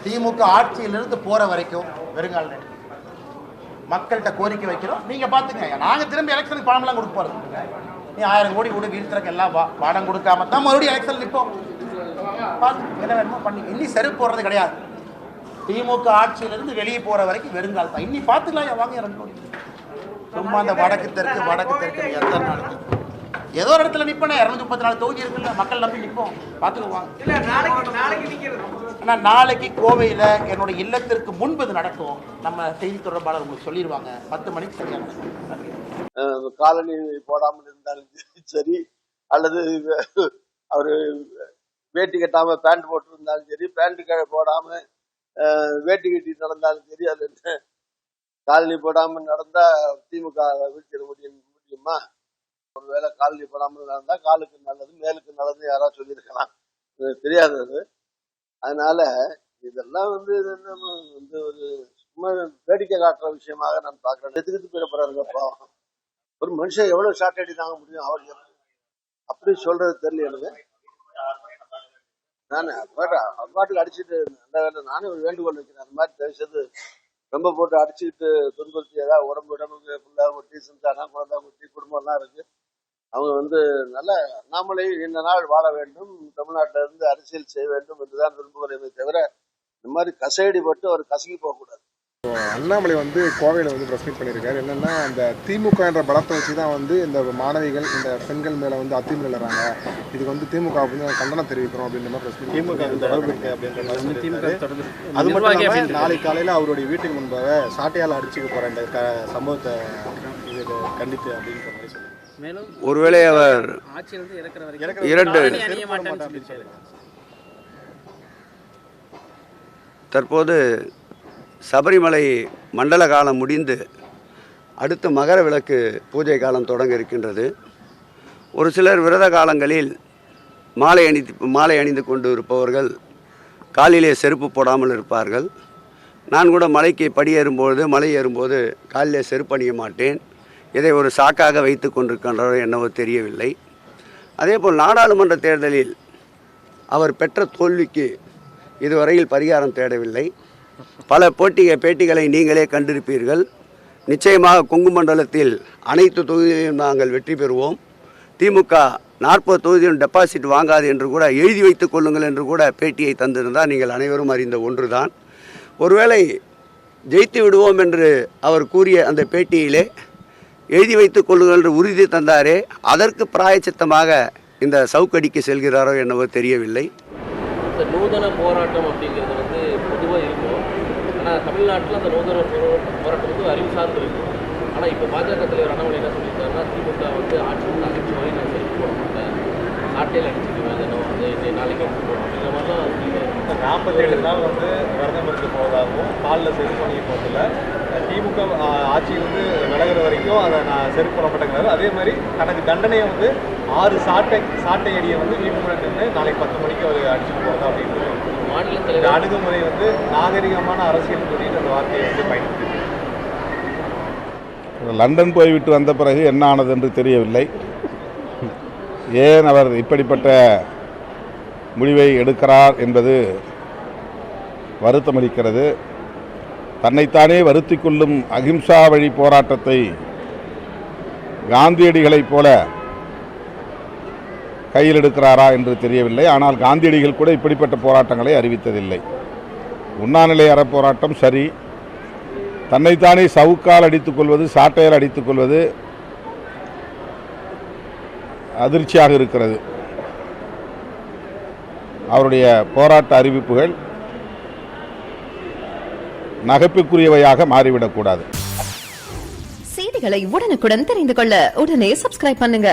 திமுக ஆட்சியிலிருந்து போற வரைக்கும் வெறுங்கால் மக்கள்கிட்ட கோரிக்கை வைக்கிறோம். நீங்க பாத்துங்க, நாங்க திரும்பி எலெக்ஷனுக்கு பணம்லாம் கொடுக்க போறது. நீ 1000 கோடி கூட வீழ்த்திறக்கு எல்லாம் பாடம் கொடுக்காம தான் மறுபடியும் எலெக்ஷன் நிற்போம். என்ன வேணுமோ பண்ணி இன்னி செருப்பு போடுறது கிடையாது. திமுக ஆட்சியிலிருந்து வெளியே போற வரைக்கும் வெறுங்கால் தான். இன்னி பாத்துக்கலாம் வாங்க 2 கோடி. சும்மா அந்த வடக்கு தெற்கு எத்தனை நாளுக்கு ஏதோ ஒரு இடத்துல நிற்பேன். 234 தொகுதி இருக்குல்ல, மக்கள் நம்பி நிற்போம். பார்த்துக்குவாங்க. ஆனால் நாளைக்கு கோவையில் என்னுடைய இல்லத்திற்கு முன்பு இது நடக்கும். நம்ம செய்தி தொடர்பாளர் உங்களுக்கு சொல்லிடுவாங்க. 10 மணிக்கு சரியான காலனி போடாமல் இருந்தாலும் சரி, அல்லது அவர் வேட்டி கட்டாமல் பேண்ட் போட்டு இருந்தாலும் சரி, பேண்ட் போடாம வேட்டி கட்டி நடந்தாலும் சரி, அது காலனி போடாமல் நடந்தா திமுக வீழ்த்திட முடியுமா? ஒருவேளை காலனி போடாமல் நடந்தா காலுக்கு நல்லது மேலுக்கு நல்லது யாராவது சொல்லியிருக்கலாம், தெரியாது அது. அதனால இதெல்லாம் வந்து ஒரு சும்மா வேடிக்கை காட்டுற விஷயமாக நான் பார்க்கிறேன். எதுக்கு போறாருங்கப்பா, ஒரு மனுஷன் எவ்வளவு ஷார்ட் அடி தாங்க முடியும்? அவர் அப்படி சொல்றது தெரியல எனக்கு. நான் பாட்டுக்கு அடிச்சுட்டு நானே ஒரு வேண்டுகோள் வைக்கிறேன். அந்த மாதிரி தயவுசெய்து ரொம்ப போட்டு அடிச்சுக்கிட்டு துன்புறுத்தி ஏதாவது உடம்புக்கு ஃபுல்லாக ஒட்டி சிந்தானா குழந்தை ஒட்டி குடும்பம்லாம் இருக்கு. அவங்க வந்து நல்ல அண்ணாமலை இந்த நாள் வாழ வேண்டும், தமிழ்நாட்டில இருந்து அரசியல் செய்ய வேண்டும் என்றுதான் விரும்புகிறேன். தவிர இந்த மாதிரி கசையடி பட்டு அவர் கசங்கி போகக்கூடாது. அண்ணாமலை வந்து கோவையில் வந்து ப்ரெஸ் மீட் பண்ணியிருக்காரு. என்னன்னா, அந்த திமுக என்ற பலத்தை வச்சு தான் வந்து இந்த மாணவிகள் இந்த பெண்கள் மேலே வந்து அத்துமீறறாங்க. இதுக்கு வந்து திமுக வந்து கண்டனம் தெரிவிக்கிறோம் அப்படின்ற மாதிரி ப்ரெஸ் மீட். திமுக தொடர்பு இருக்கு அப்படின்ற மாதிரி திமுக தொடர்பு. அது மட்டும் இல்லாமல் நாளை காலையில் அவருடைய வீட்டுக்கு முன்பாக சாட்டையால் அடிச்சுக்க போகிற இந்த சம்பவத்தை இது கண்டித்து அப்படின்ற மாதிரி சொல்லுங்க. மேலும் ஒருவேளை அவர் தற்போது சபரிமலை மண்டல காலம் முடிந்து அடுத்து மகர விளக்கு பூஜை காலம் தொடங்க இருக்கின்றது. ஒரு சிலர் விரத காலங்களில் மாலை அணிந்து கொண்டு இருப்பவர்கள் காலிலே செருப்பு போடாமல் இருப்பார்கள். நான் கூட மலைக்கு மலை ஏறும்போது காலிலே செருப்பு அணிய மாட்டேன். இதை ஒரு சாக்காக வைத்து கொண்டிருக்கின்றவர் என்னவோ தெரியவில்லை. அதேபோல் நாடாளுமன்ற தேர்தலில் அவர் பெற்ற தோல்விக்கு இதுவரையில் பரிகாரம் தேடவில்லை. பல பேட்டிகளை நீங்களே கண்டிருப்பீர்கள். நிச்சயமாக கொங்கு மண்டலத்தில் அனைத்து தொகுதிகளிலும் நாங்கள் வெற்றி பெறுவோம். திமுக 40 தொகுதியும் டெபாசிட் வாங்காது என்று கூட எழுதி வைத்துக் கொள்ளுங்கள் என்று கூட பேட்டியை தந்திருந்தால் நீங்கள் அனைவரும் அறிந்த ஒன்றுதான். ஒருவேளை ஜெயித்து விடுவோம் என்று அவர் கூறிய அந்த பேட்டியிலே எழுதி வைத்துக் கொள்ளுங்கள் என்று உறுதி தந்தாரே, அதற்கு பிராயச்சித்தமாக இந்த சவுக்கடிக்கு செல்கிறாரோ என்னவோ தெரியவில்லை. இந்த நூதன போராட்டம் அப்படிங்கிறது வந்து பொதுவாக இருக்கும். ஆனால் தமிழ்நாட்டில் அந்த நூதன போராட்டம் வந்து அறிவு சார்ந்து இருக்கும். ஆனால் இப்போ பாஜக தலைவர் அண்ணாமலை என்ன சொல்லியிருக்காருன்னா, திமுக வந்து ஆட்சி வந்து அகற்சி வரை நான் செலுத்தி போட மாட்டேன், நாட்டையில் அடிச்சுக்குவேன், வந்து நாளைக்கு அடிச்சுக்குவோம் அப்படிங்கிற மாதிரிலாம் 47 நாள் வந்து விரதம் இருக்க போவதாகவும் காலில் செருப்பு பண்ணி போதில்லை, திமுக ஆட்சியிலிருந்து விலகிற வரைக்கும் அதை நான் செருப்பு பண்ண மாட்டேங்கிறாரு. அதே மாதிரி தனக்கு தண்டனையை வந்து 6 சாட்டை அடியை வந்து வீட்டுக்கு நாளைக்கு 10 மணிக்கு அவர் அடிச்சுட்டு போகிறதா அப்படின்றது மாநிலத்தில் இந்த அணுகுமுறை வந்து நாகரிகமான அரசியல் துறை அந்த வார்த்தையை வந்து பயன்படுத்தி. லண்டன் போய்விட்டு வந்த பிறகு என்ன ஆனது என்று தெரியவில்லை. ஏன் அவர் இப்படிப்பட்ட முடிவை எடுக்கிறார் என்பது வருத்தமளிக்கிறது. தன்னைத்தானே வருத்தி கொள்ளும் அகிம்சா வழி போராட்டத்தை காந்தியடிகளைப் போல கையில் எடுக்கிறாரா என்று தெரியவில்லை. ஆனால் காந்தியடிகள் கூட இப்படிப்பட்ட போராட்டங்களை அறிவித்ததில்லை. உண்ணாநிலை அறப்போராட்டம் சரி, தன்னைத்தானே சவுக்கால் அடித்துக் கொள்வது, சாட்டையால் அடித்துக் கொள்வது அதிர்ச்சியாக இருக்கிறது. அவருடைய போராட்ட அறிவிப்புகள் நகைப்புக்குரியவையாக மாறிவிடக்கூடாது. செய்திகளை உடனுக்குடன் தெரிந்து கொள்ள உடனே சப்ஸ்கிரைப் பண்ணுங்க.